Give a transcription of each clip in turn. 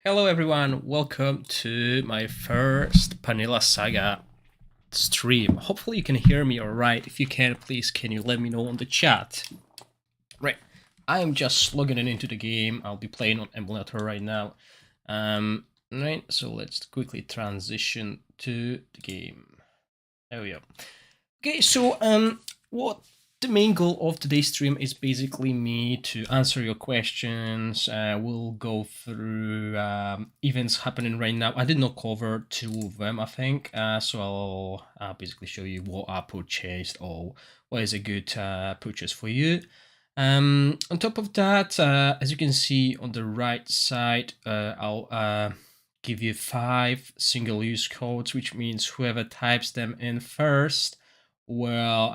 Hello everyone, welcome to my first Panilla Saga stream. Hopefully you can hear me alright. If you can, please can you let me know on the chat. Right, I am just logging into the game. I'll be playing on emulator right now. Right, so let's quickly transition to the game. There we go. Okay, so what the main goal of today's stream is basically me to answer your questions. We'll go through events happening right now. I did not cover two of them, I think. So I'll basically show you what I purchased or what is a good purchase for you. On top of that, as you can see on the right side, I'll give you 5 single-use codes, which means whoever types them in first will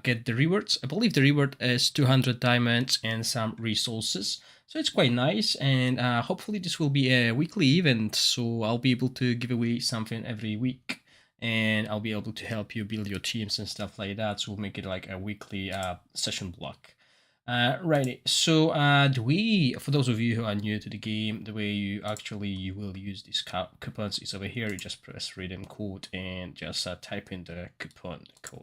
get the rewards. I believe the reward is 200 diamonds and some resources. So it's quite nice, and hopefully this will be a weekly event, so I'll be able to give away something every week, and I'll be able to help you build your teams and stuff like that, so we'll make it like a weekly session block. Righty, so for those of you who are new to the game, the way you will use these coupons is over here. You just press redeem code and just type in the coupon code.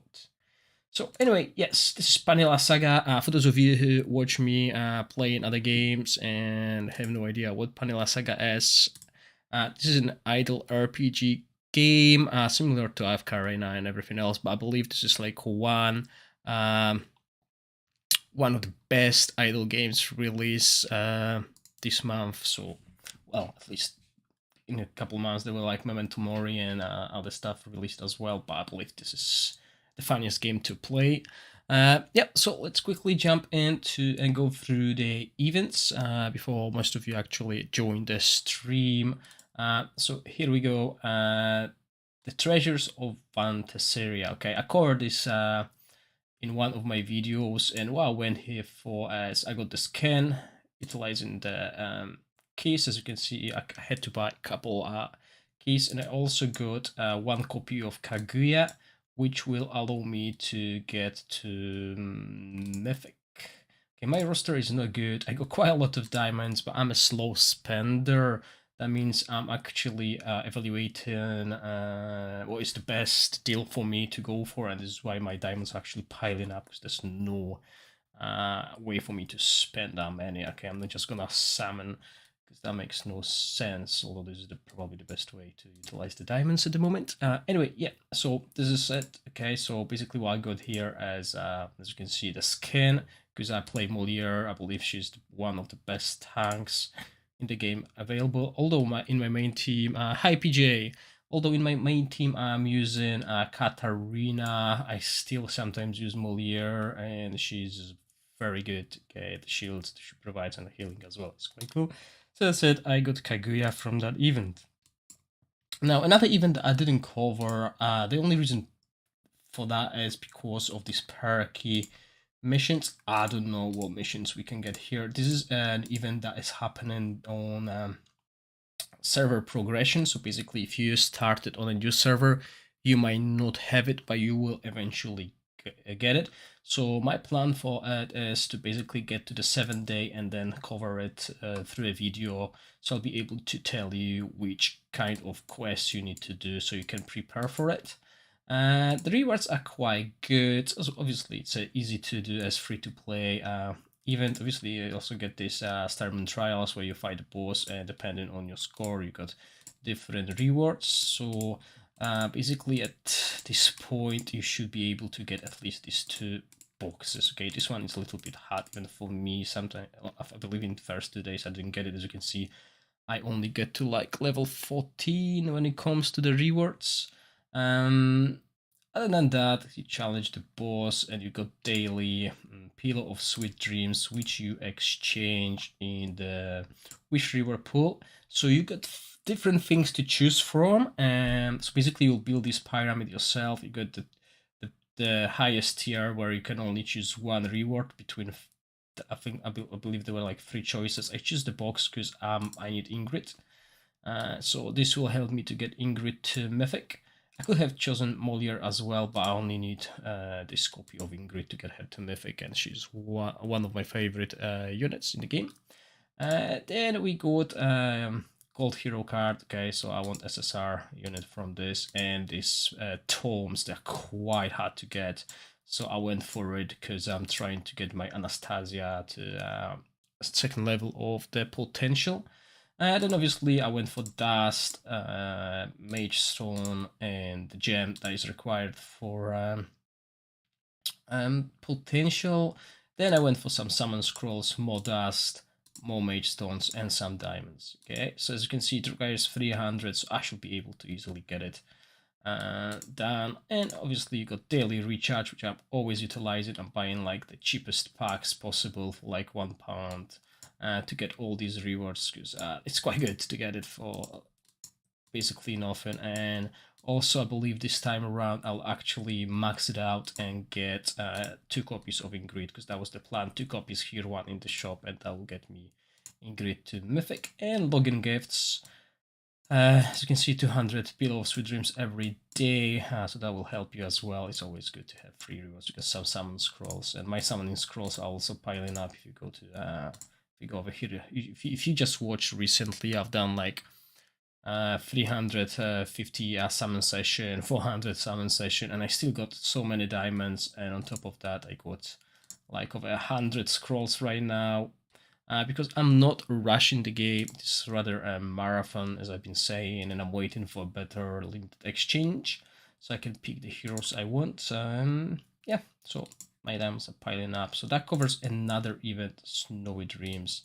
So anyway, yes, this is Panilla Saga. For those of you who watch me playing other games and have no idea what Panilla Saga is, this is an idle RPG game similar to AFK Arena and everything else, but I believe this is like one of the best idle games released this month. So, well, at least in a couple months there were like Memento Mori and other stuff released as well, but I believe this is the funniest game to play. So let's quickly jump into and go through the events before most of you actually join the stream. So here we go. The Treasures of Fantaseria. Okay, I covered this in one of my videos, and what I went here for as I got the skin utilizing the keys. As you can see, I had to buy a couple keys, and I also got one copy of Kaguya, which will allow me to get to Mythic. Okay, my roster is not good. I got quite a lot of diamonds, but I'm a slow spender. That means I'm actually evaluating what is the best deal for me to go for, and this is why my diamonds are actually piling up, because there's no way for me to spend that many. Okay, I'm not just gonna salmon, because that makes no sense, although this is probably the best way to utilize the diamonds at the moment. Anyway, yeah, so this is it. Okay, so basically what I got here is, as you can see, the skin, because I play Moliere. I believe she's one of the best tanks in the game available, although in my main team, hi PJ, although in my main team I'm using Katarina, I still sometimes use Moliere, and she's very good. Okay, the shields she provides and the healing as well, it's quite cool. So that's it, I got Kaguya from that event. Now, another event that I didn't cover, the only reason for that is because of this perky missions. I don't know what missions we can get here. This is an event that is happening on server progression. So basically, if you started on a new server, you might not have it, but you will eventually get it. So my plan for it is to basically get to the 7th day and then cover it through a video. So I'll be able to tell you which kind of quests you need to do so you can prepare for it. The rewards are quite good. Also, obviously, it's easy to do as free-to-play event. Obviously, you also get this Starman Trials where you fight the boss, and depending on your score, you got different rewards. So basically, at this point, you should be able to get at least these 2 boxes. Okay, this one is a little bit hard even for me. Sometimes, I believe in the first 2 days I didn't get it. As you can see, I only get to like level 14 when it comes to the rewards. Other than that, you challenge the boss and you got daily Pillow of Sweet Dreams, which you exchange in the Wish River pool. So you got different things to choose from. So basically you'll build this pyramid yourself. You got the highest tier where you can only choose one reward between, I believe there were like 3 choices. I choose the box because I need Ingrid. So this will help me to get Ingrid to Mythic. I could have chosen Moliere as well, but I only need this copy of Ingrid to get her to Mythic, and she's one of my favorite units in the game. Then we got gold hero card. Okay, so I want SSR unit from this, and these tomes, they're quite hard to get. So I went for it because I'm trying to get my Anastasia to second level of the potential. And then obviously I went for Dust, Mage Stone, and the gem that is required for potential. Then I went for some Summon Scrolls, more Dust, more Mage Stones, and some Diamonds. Okay, so as you can see, it requires 300, so I should be able to easily get it done. And obviously you got daily recharge, which I'm always utilizing. I'm buying like the cheapest packs possible for like £1 to get all these rewards, because it's quite good to get it for basically nothing. And also I believe this time around I'll actually max it out and get 2 copies of Ingrid, because that was the plan. 2 copies here, 1 in the shop, and that will get me Ingrid to Mythic. And login gifts, as you can see, 200 Pillow of Sweet Dreams every day, so that will help you as well. It's always good to have free rewards, because some summon scrolls, and my summoning scrolls are also piling up. If you go to if you go over here, if you just watched recently, I've done like 350 summon session, 400 summon session, and I still got so many diamonds. And on top of that, I got like over 100 scrolls right now, because I'm not rushing the game. It's rather a marathon, as I've been saying, and I'm waiting for a better limited exchange so I can pick the heroes I want. Yeah, so my diamonds are piling up. So that covers another event, Snowy Dreams.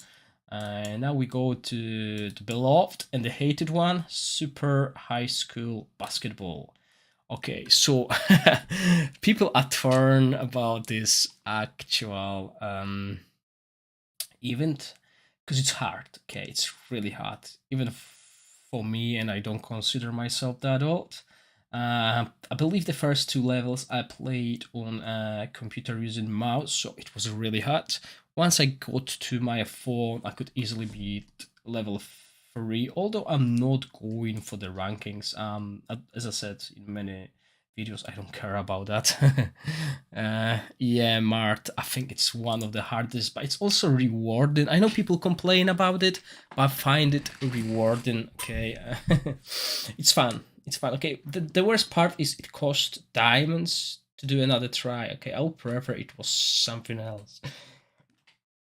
Now we go to the beloved and the hated one, Super High School Basketball. Okay, so people are torn about this actual event, because it's hard. Okay, it's really hard, even for me, and I don't consider myself that old. I believe the first 2 levels I played on a computer using mouse, so it was really hard. Once I got to my phone, I could easily beat level 3, although I'm not going for the rankings. As I said in many videos, I don't care about that. Yeah, Mart, I think it's one of the hardest, but it's also rewarding. I know people complain about it, but I find it rewarding. Okay, it's fun. It's fun. Okay, the worst part is it costs diamonds to do another try. Okay, I would prefer it was something else,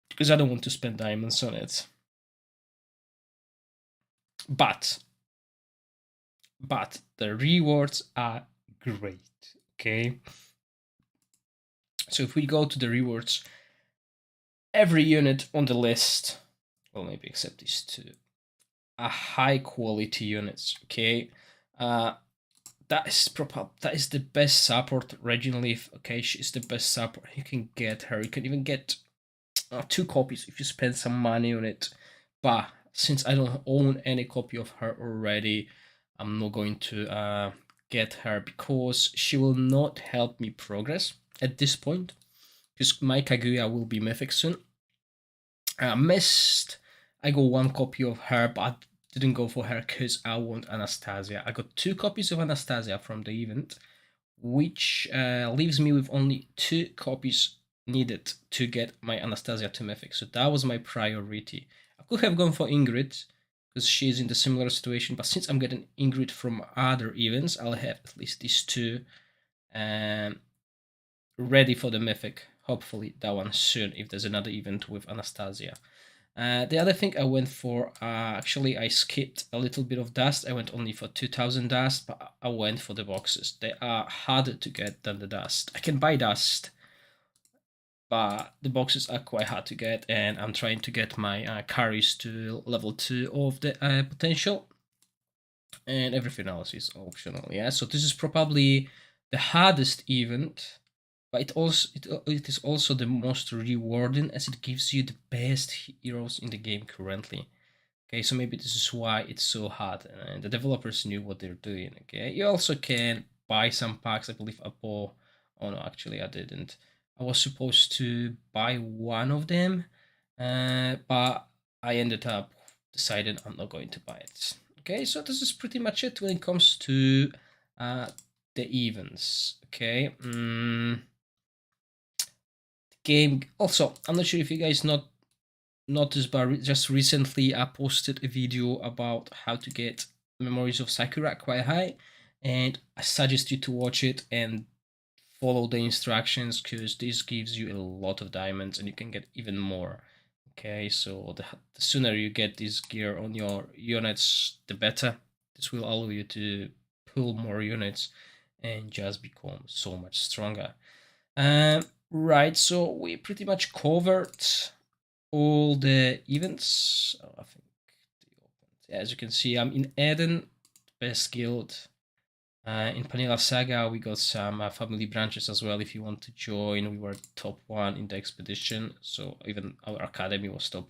because I don't want to spend diamonds on it. But the rewards are great. Okay, so if we go to the rewards, every unit on the list, well, maybe except these 2, are high quality units. Okay, that is the best support. Regina Leaf, okay, she's the best support. You can get her. You can even get 2 copies if you spend some money on it. But since I don't own any copy of her already, I'm not going to get her, because she will not help me progress at this point, because my Kaguya will be mythic soon. I missed. I got 1 copy of her, but I didn't go for her because I want Anastasia. I got 2 copies of Anastasia from the event, which leaves me with only 2 copies needed to get my Anastasia to Mythic. So that was my priority. I could have gone for Ingrid, because she's in the similar situation, but since I'm getting Ingrid from other events, I'll have at least these 2 ready for the Mythic. Hopefully that one soon, if there's another event with Anastasia. The other thing I went for, actually I skipped a little bit of dust. I went only for 2000 dust, but I went for the boxes. They are harder to get than the dust. I can buy dust, but the boxes are quite hard to get, and I'm trying to get my carries to level 2 of the potential, and everything else is optional. Yeah, so this is probably the hardest event, but it is also the most rewarding, as it gives you the best heroes in the game currently. Okay, so maybe this is why it's so hard, and the developers knew what they're doing. Okay, you also can buy some packs. I believe I bought. Oh no, actually I didn't. I was supposed to buy 1 of them, but I ended up deciding I'm not going to buy it. Okay, so this is pretty much it when it comes to the events. Okay. Game. Also, I'm not sure if you guys noticed, but just recently I posted a video about how to get memories of Sakura quite high, and I suggest you to watch it and follow the instructions because this gives you a lot of diamonds and you can get even more. Okay, so the sooner you get this gear on your units, the better. This will allow you to pull more units and just become so much stronger. Right, so we pretty much covered all the events. Oh, I think as you can see, I'm in Eden, best guild. In Panilla Saga, we got some family branches as well. If you want to join, we were top 1 in the expedition, so even our academy was top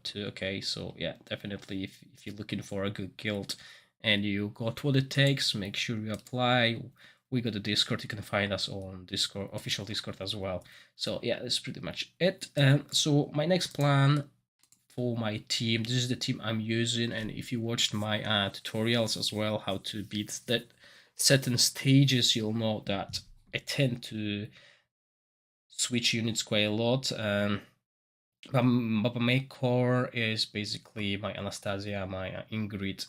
2. Okay, so yeah, definitely if you're looking for a good guild and you got what it takes, make sure you apply. We got a Discord. You can find us on Discord, official Discord as well. So yeah, that's pretty much it. So my next plan for my team, this is the team I'm using, and if you watched my tutorials as well, how to beat that certain stages, you'll know that I tend to switch units quite a lot. But my core is basically my Anastasia, my Ingrid,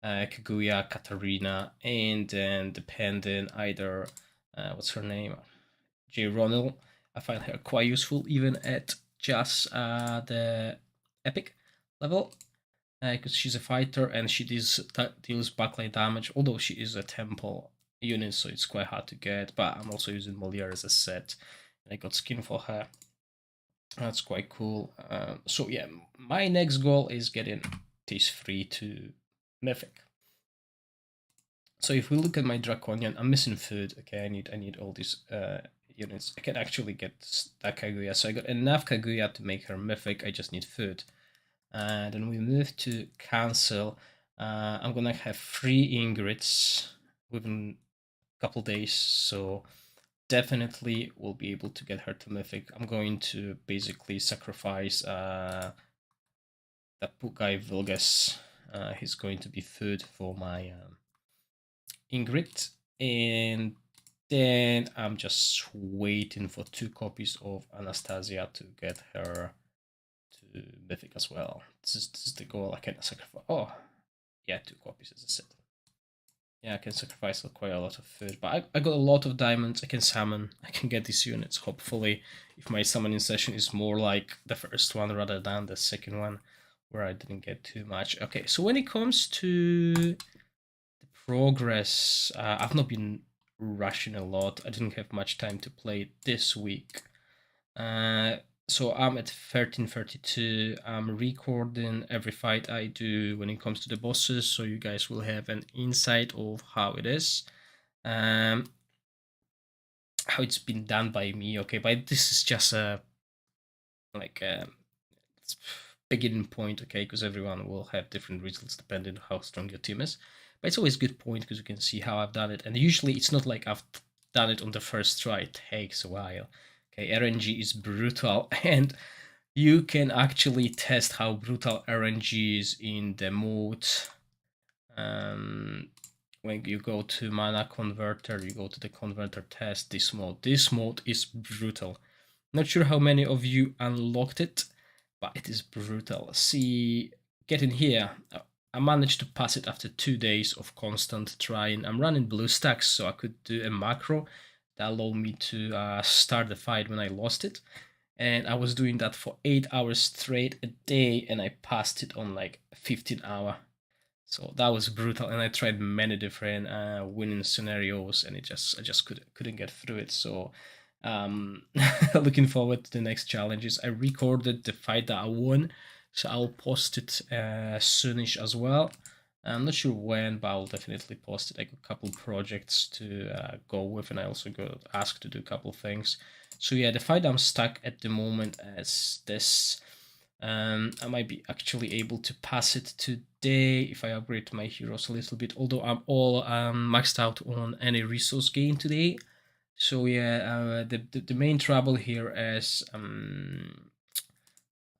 Kaguya, Katarina, and then depending either what's her name, J. Ronil. I find her quite useful even at just the epic level because she's a fighter and she deals backline damage, although she is a temple unit, so it's quite hard to get. But I'm also using Molière as a set, and I got skin for her. That's quite cool. So yeah, my next goal is getting these 3 to Mythic. So if we look at my Draconian, I'm missing food. Okay, I need all these units. I can actually get that Kaguya. So I got enough Kaguya to make her Mythic. I just need food. And then we move to cancel. I'm gonna have 3 Ingrids within a couple days, so definitely we'll be able to get her to Mythic. I'm going to basically sacrifice that poor guy Vilgas. He's going to be food for my Ingrid, and then I'm just waiting for 2 copies of Anastasia to get her to Mythic as well. This is the goal. I can sacrifice. Oh, yeah, 2 copies as I said. Yeah, I can sacrifice quite a lot of food, but I got a lot of diamonds. I can summon. I can get these units. Hopefully, if my summoning session is more like the first one rather than the second one, where I didn't get too much. Okay, so when it comes to the progress, I've not been rushing a lot. I didn't have much time to play this week. So I'm at 1332. I'm recording every fight I do when it comes to the bosses, so you guys will have an insight of how it is, how it's been done by me. Okay, but this is just a like a beginning point, okay, because everyone will have different results depending on how strong your team is. But it's always a good point because you can see how I've done it, and usually it's not like I've done it on the first try. It takes a while. Okay, RNG is brutal, and you can actually test how brutal RNG is in the mode. When you go to mana converter, you go to the converter test this mode. This mode is brutal. Not sure how many of you unlocked it, but it is brutal. See, get in here. I managed to pass it after 2 days of constant trying. I'm running blue stacks, so I could do a macro that allowed me to start the fight when I lost it. And I was doing that for 8 hours straight a day, and I passed it on like 15 hour. So that was brutal, and I tried many different winning scenarios, and I just couldn't get through it. So looking forward to the next challenges. I recorded the fight that I won, so I'll post it soonish as well. I'm not sure when, but I'll definitely post it. I got a couple projects to go with, and I also got asked to do a couple things. So yeah, the fight I'm stuck at the moment as this. I might be actually able to pass it today if I upgrade my heroes a little bit, although I'm all maxed out on any resource gain today. So yeah, the main trouble here is I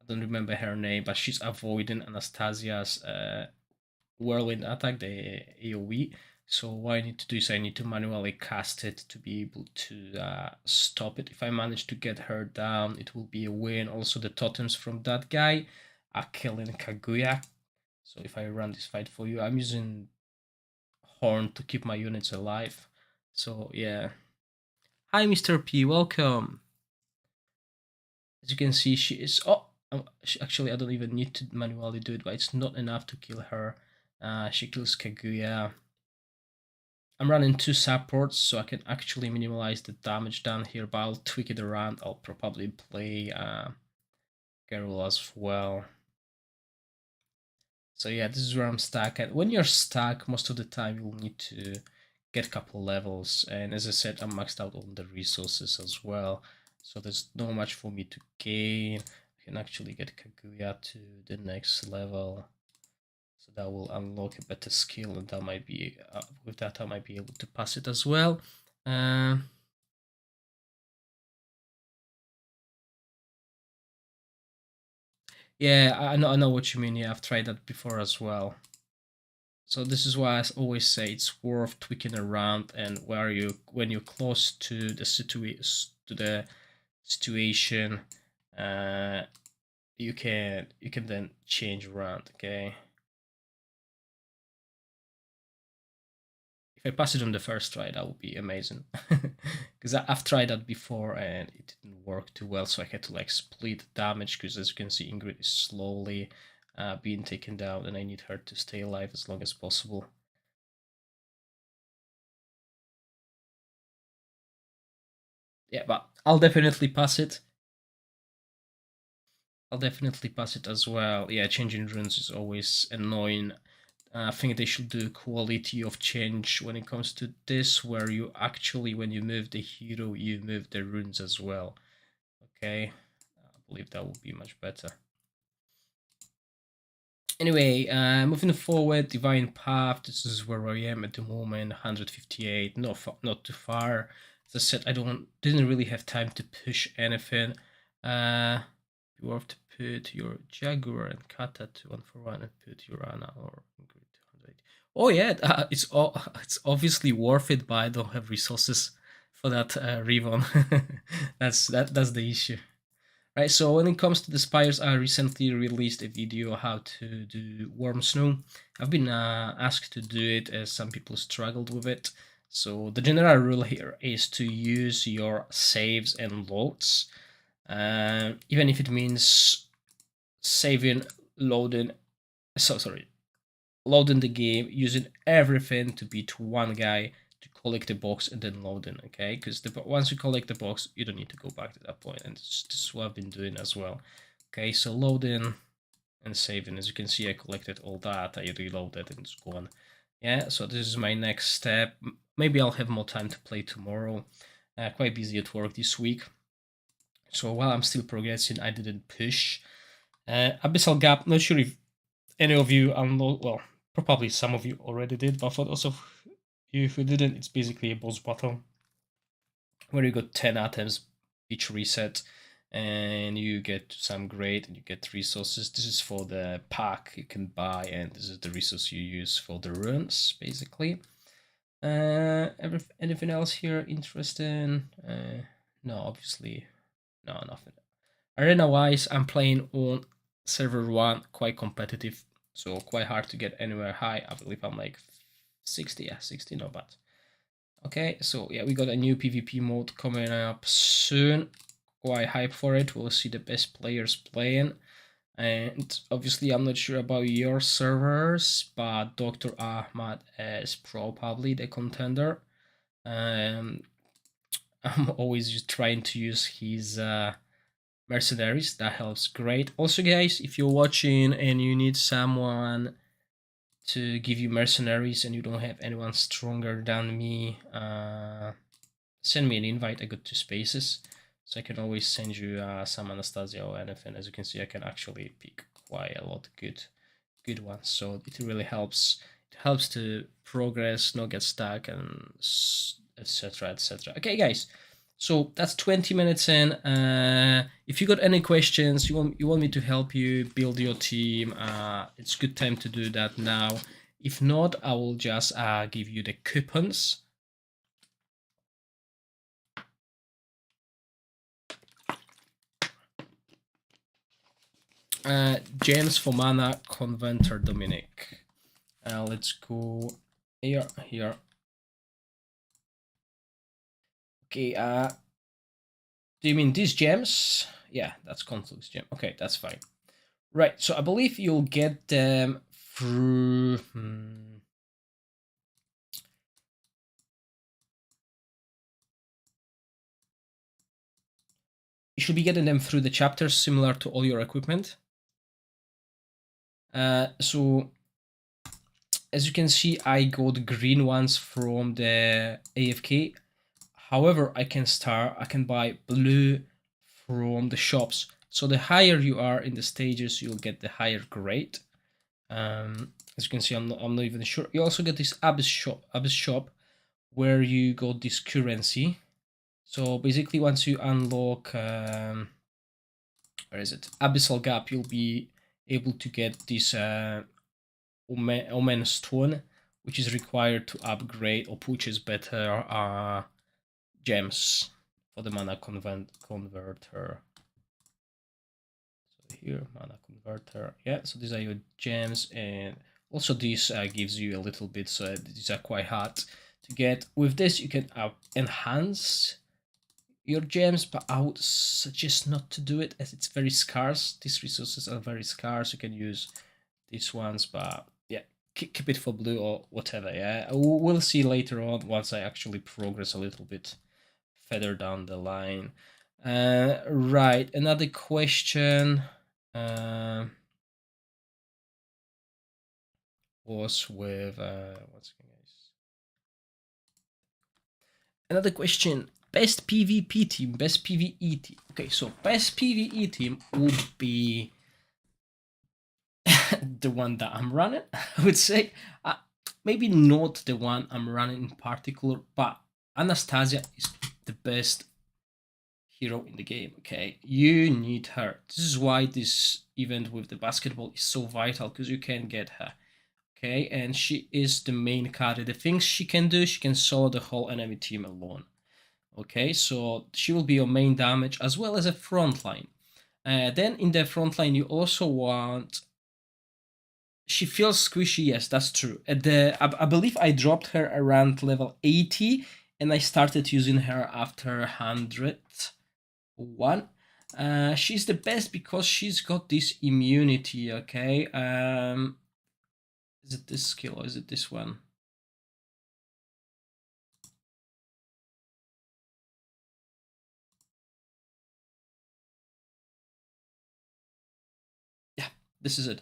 don't remember her name, but she's avoiding Anastasia's whirlwind attack, the AoE. So what I need to do is I need to manually cast it to be able to stop it. If I manage to get her down, it will be a win. Also, the totems from that guy are killing Kaguya. So if I run this fight for you, I'm using Horn to keep my units alive. So yeah. Hi, Mr. P. Welcome. As you can see, she is... Oh! Actually, I don't even need to manually do it, but it's not enough to kill her. She kills Kaguya. I'm running 2 supports, so I can actually minimize the damage down here, but I'll tweak it around. I'll probably play Geralt as well. So yeah, this is where I'm stuck at. When you're stuck, most of the time you'll need to get a couple levels, and as I said, I'm maxed out on the resources as well, so there's not much for me to gain. I can actually get Kaguya to the next level, so that will unlock a better skill, and that might be with that I might be able to pass it as well. Yeah, I know what you mean. Yeah, I've tried that before as well. So this is why I always say it's worth tweaking around, and when you're close to the situation, you can then change around. Okay. If I pass it on the first try, that would be amazing. Because I've tried that before and it didn't work too well, so I had to like split damage, because as you can see, Ingrid is slowly being taken down, and I need her to stay alive as long as possible. Yeah, but I'll definitely pass it. I'll definitely pass it as well. Yeah, changing runes is always annoying. I think they should do quality of change when it comes to this, where you actually, when you move the hero, you move the runes as well. Okay, I believe that would be much better. Anyway, moving forward, Divine Path. This is where I am at the moment. 158, not too far. As I said, I didn't really have time to push anything. You have to put your Jaguar and Kata to 1-for-1 and put your Ana or Ingrid to 180. Oh yeah, it's obviously worth it, but I don't have resources for that Revon. That's the issue. Right, so when it comes to the spires, I recently released a video how to do Warm Snow. I've been asked to do it as some people struggled with it. So the general rule here is to use your saves and loads, even if it means saving, loading, loading the game, using everything to beat one guy, to collect the box and then loading, okay? Because once you collect the box, you don't need to go back to that point, and this is what I've been doing as well. Okay, so loading and saving. As you can see, I collected all that, I reloaded and it's gone. Yeah, so this is my next step. Maybe I'll have more time to play tomorrow. Quite busy at work this week. So while I'm still progressing, I didn't push. Abyssal Gap, not sure if any of you unload, well, probably some of you already did, but for those of you who didn't, it's basically a boss battle where you got 10 items each reset, and you get some grade and you get resources. This is for the pack you can buy, and this is the resource you use for the runes, basically. Anything else here interesting? No, obviously, no, nothing. Arena wise, I'm playing on server 1, quite competitive, so quite hard to get anywhere high. I believe I'm like 60, yeah, 60, not bad. Okay, so yeah, we got a new PvP mode coming up soon. Quite hype for it. We'll see the best players playing. And obviously, I'm not sure about your servers, but Dr. Ahmad is probably the contender. I'm always just trying to use his mercenaries. That helps great. Also, guys, if you're watching and you need someone to give you mercenaries and you don't have anyone stronger than me, send me an invite. I got 2 spaces, so I can always send you some Anastasia or anything. As you can see, I can actually pick quite a lot of good ones, so it really helps. It helps to progress, not get stuck, and etc, etc. Okay, guys, so that's 20 minutes in. If you got any questions, you want me to help you build your team, it's good time to do that now. If not, I will just give you the coupons. Gems for mana converter, Dominic. Let's go here. Okay, do you mean these gems? Yeah, that's Conflux gem. Okay, that's fine. Right, so I believe you'll get them through... You should be getting them through the chapters similar to all your equipment. So, as you can see, I got green ones from the AFK. However, I can buy blue from the shops. So the higher you are in the stages, you'll get the higher grade. As you can see, I'm not even sure. You also get this Abyss shop, where you got this currency. So basically, once you unlock, where is it? Abyssal Gap, you'll be able to get this Omen Stone, which is required to upgrade or purchase better gems for the mana converter. So here, mana converter. Yeah, so these are your gems, and also this gives you a little bit, so these are quite hard to get. With this, you can enhance your gems, but I would suggest not to do it as it's very scarce. These resources are very scarce. You can use these ones, but yeah, keep it for blue or whatever. Yeah, we'll see later on once I actually progress a little bit further down the line. Right, another question was with what's it, guys? Another question: best PvP team, best PvE team. Okay, so best PvE team would be the one that I'm running. I would say maybe not the one I'm running in particular, but Anastasia is the best hero in the game. Okay, you need her. This is why this event with the basketball is so vital, because you can get her. Okay, and she is the main carry. The things she can do, she can solo the whole enemy team alone. Okay, so she will be your main damage as well as a frontline. Then in the frontline, you also want... She feels squishy, yes, that's true. I believe I dropped her around level 80, and I started using her after 101. She's the best because she's got this immunity, okay? Is it this skill or is it this one? Yeah, this is it.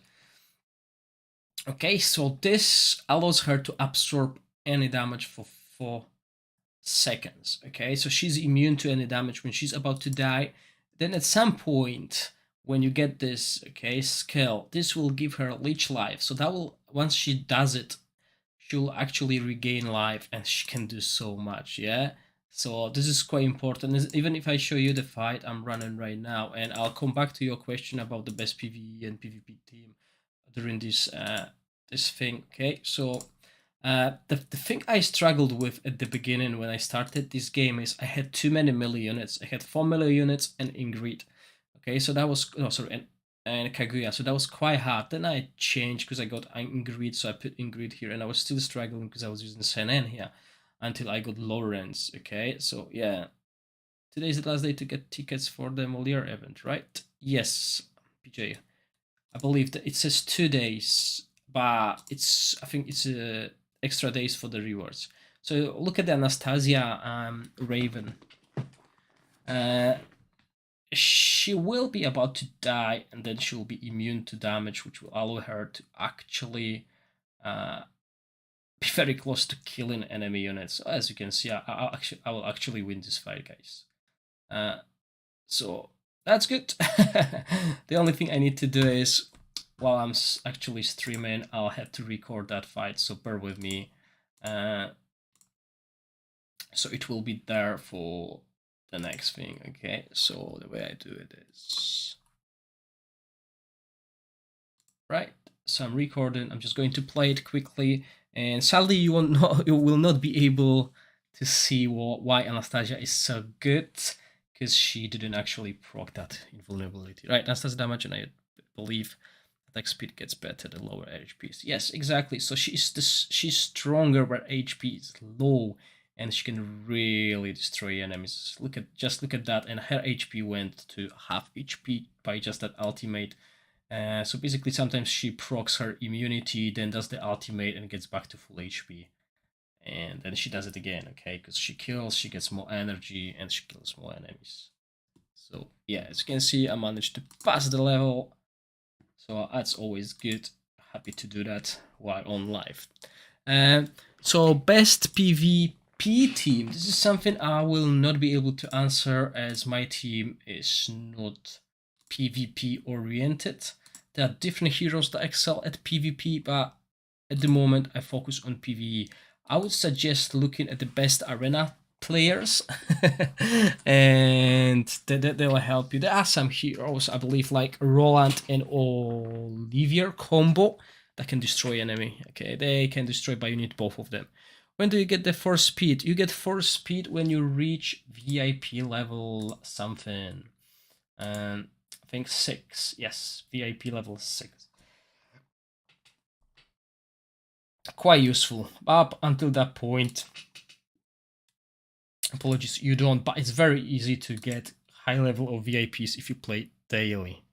Okay, so this allows her to absorb any damage for 4 seconds. Okay, so she's immune to any damage when she's about to die. Then at some point, when you get this, okay, skill, this will give her leech life. So that will, once she does it, she'll actually regain life, and she can do so much. Yeah. So this is quite important. Even if I show you the fight I'm running right now, and I'll come back to your question about the best PvE and PvP team during this this thing. Okay, so the thing I struggled with at the beginning when I started this game is I had too many melee units. I had 4 melee units and Ingrid. Okay, so that was and Kaguya, so that was quite hard. Then I changed because I got Ingrid, so I put Ingrid here, and I was still struggling because I was using Senen here until I got Lawrence. Okay, so yeah, today's the last day to get tickets for the Moliere event, right? Yes, PJ. I believe that it says 2 days, but I think it's extra days for the rewards. So look at the Anastasia Raven. She will be about to die, and then she will be immune to damage, which will allow her to actually be very close to killing enemy units. So as you can see, I will actually win this fight, guys. So that's good. The only thing I need to do is, while I'm actually streaming, I'll have to record that fight, so bear with me. So it will be there for the next thing. Okay, so the way I do it is right. so I'm recording. I'm just going to play it quickly, and sadly, you won't know, you will not be able to see why Anastasia is so good, because she didn't actually proc that invulnerability. Right, Anastasia damage, and I believe attack speed gets better the lower HP. Yes, exactly. So she's stronger where HP is low, and she can really destroy enemies. Look at that, and her HP went to half HP by just that ultimate. So basically, sometimes she procs her immunity, then does the ultimate, and gets back to full HP. And then she does it again, okay? Because she kills, she gets more energy, and she kills more enemies. So yeah, as you can see, I managed to pass the level. So that's always good. Happy to do that while on live. So best PvP team. This is something I will not be able to answer, as my team is not PvP oriented. There are different heroes that excel at PvP, but at the moment I focus on PvE. I would suggest looking at the best arena players and they'll help you. There are some heroes, I believe, like Roland and Olivier combo that can destroy enemy. Okay, they can destroy, but you need both of them. When do you get the force speed? You get force speed when you reach VIP level something. I think 6. Yes, VIP level 6. Quite useful. Up until that point, apologies, you don't, but it's very easy to get high level of VIPs if you play daily.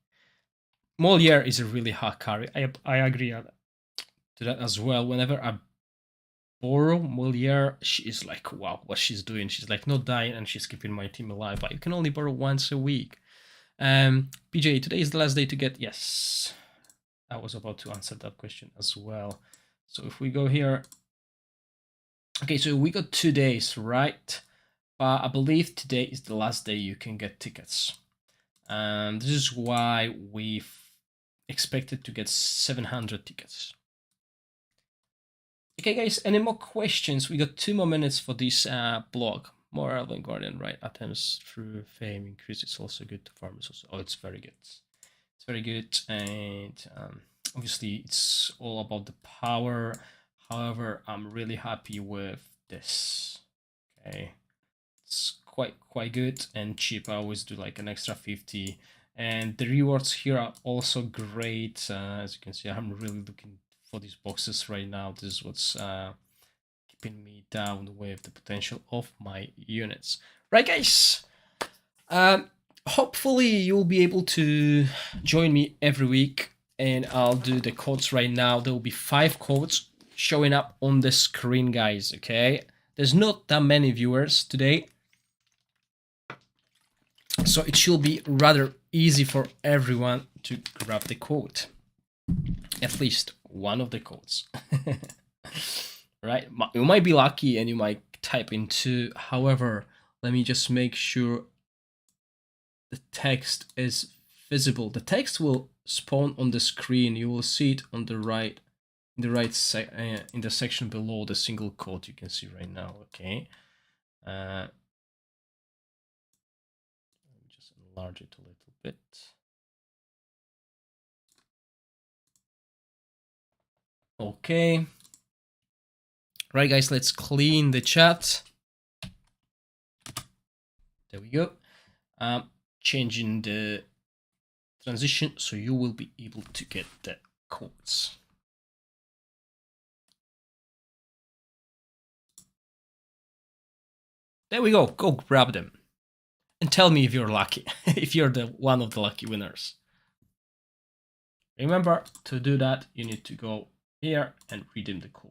Moliere is a really hard carry. I agree to that as well. Whenever I borrow Moliere, she is like, wow, what she's doing. She's like not dying and she's keeping my team alive, but you can only borrow once a week. PJ, today is the last day to get, yes. I was about to answer that question as well. So if we go here, okay, so we got 2 days, right? But I believe today is the last day you can get tickets. This is why we've expected to get 700 tickets. Okay, guys, any more questions? We got 2 more minutes for this blog. More Elven Guardian, right? Attempts through fame increase. It's also good to farmers. Also. Oh, it's very good. It's very good, and obviously it's all about the power. However, I'm really happy with this. Okay, it's quite good and cheap. I always do like an extra 50, and the rewards here are also great. As you can see, I'm really looking for these boxes right now. This is what's keeping me down with the potential of my units. Right, guys. Hopefully you'll be able to join me every week, and I'll do the codes right now. There will be 5 codes showing up on the screen, guys. Okay, there's not that many viewers today, so it should be rather easy for everyone to grab the code, at least one of the codes. Right, you might be lucky and you might type in 2. However, let me just make sure the text is visible. The text will spawn on the screen. You will see it on the right, in the section below the single code you can see right now. Okay. Just enlarge it a little bit. Okay. Right, guys, let's clean the chat. There we go. Changing the transition so you will be able to get the codes. There we go. Go grab them and tell me if you're lucky, if you're the one of the lucky winners. Remember, to do that, you need to go here and redeem the code.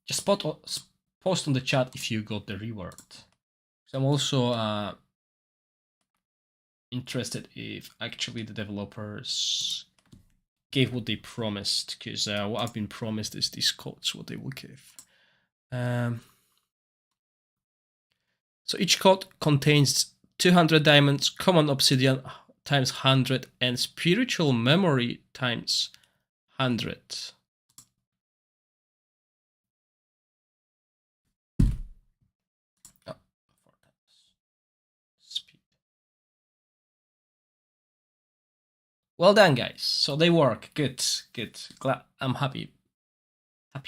Just post on the chat if you got the reward. So I'm also interested if actually the developers gave what they promised, because what I've been promised is these codes, what they will give. So each code contains 200 diamonds, common obsidian times 100, and spiritual memory times 100. Well done, guys. So they work. Good, good. Glad I'm happy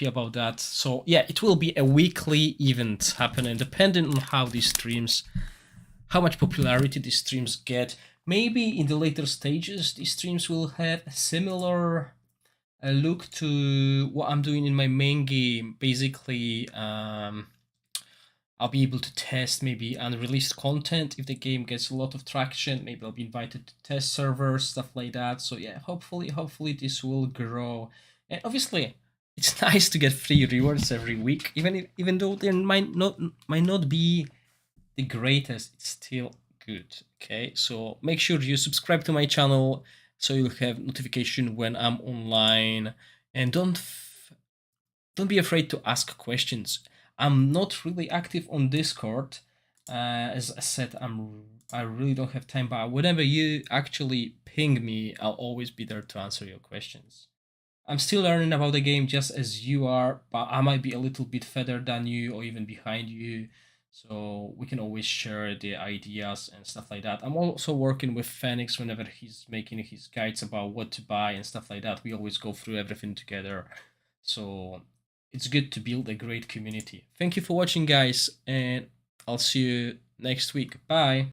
about that. So yeah, it will be a weekly event happening, depending on how these streams, how much popularity these streams get. Maybe in the later stages, these streams will have a similar look to what I'm doing in my main game. Basically, I'll be able to test maybe unreleased content if the game gets a lot of traction. Maybe I'll be invited to test servers, stuff like that. So yeah, hopefully this will grow. And obviously, it's nice to get free rewards every week, even though they might not be the greatest. It's still good. Okay, so make sure you subscribe to my channel so you'll have notification when I'm online, and don't be afraid to ask questions. I'm not really active on Discord. As I said, I really don't have time, but whenever you actually ping me, I'll always be there to answer your questions. I'm still learning about the game just as you are, but I might be a little bit further than you or even behind you. So we can always share the ideas and stuff like that. I'm also working with Phoenix whenever he's making his guides about what to buy and stuff like that. We always go through everything together. So it's good to build a great community. Thank you for watching, guys, and I'll see you next week. Bye.